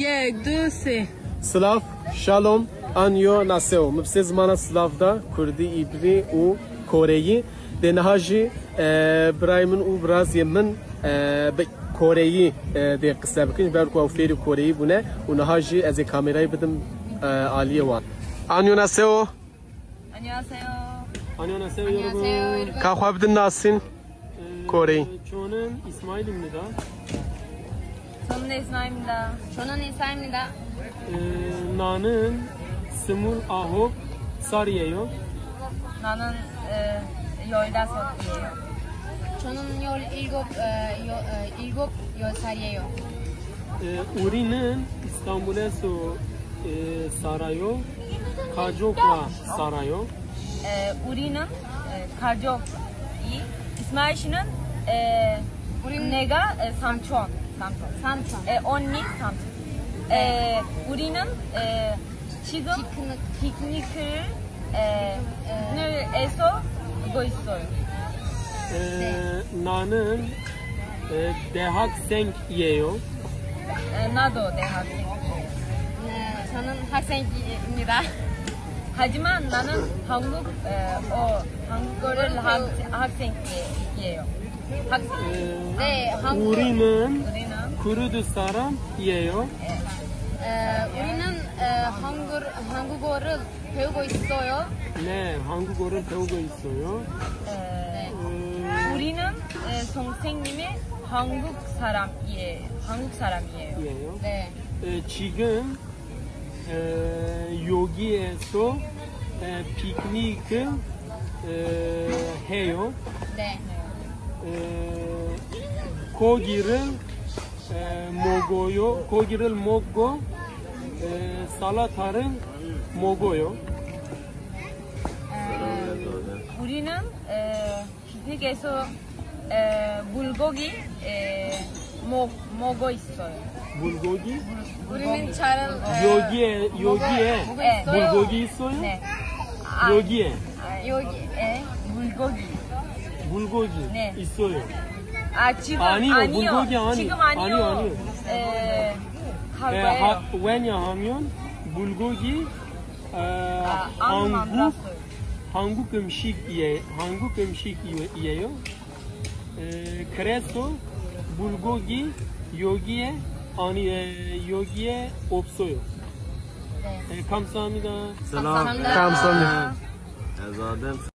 1 2 3 سلاف شالوم آنیو ناسیو مبسه زمان سلاف دا کردی ایبری و کوره‌ای دنهاجی برایمن و برازی من به کوره‌ای دی قصه بکنیم برکو افری کوره‌ای بونه و نهاجی از کامرای بدم عالیه وان آنیو ناسیو آنیو ناسیو یورو که خواب دن ناسین کوره‌ای چونن اسماعیل میدا 저는 이스마입니다. 저는 이사입니다. 나는 29살이에요. 나는 15이에요. 저는 17살이에요. 우리는 이스탄불에서 살아요. 가족과 살아요. 우리는 가족이 이스마일 씨는 내가 삼촌. 언니 삼촌. 우리는 지금 피크닉을 해서 오고 있어요. 나는 대학생이에요. 나도 대학생. 저는 학생입니다. 하지만 나는 한국어를 학생이에요. 네, 우리는 쿠르드 사람이에요. 우리는 한국어를 배우고 있어요. 네, 한국어를 배우고 있어요. 우리는 선생님의 한국 사람이에요. 네. 지금 여기에서 피크닉을 해요. 네. 고기를 먹고 살라타를 먹어요. 우리는 피크닉에서 물고기 먹고 있어요. 물고기? 우리는 여기에 물고기 있어요? 네. 여기에 물고기 네. 있어요. 지금 아니요. 물고기 지금 아니요. 왜냐하면 물고기 한국 음식이에요. 그래서 물고기 여기에 없어요. 네. 감사합니다. 감사합니다. 감사합니다.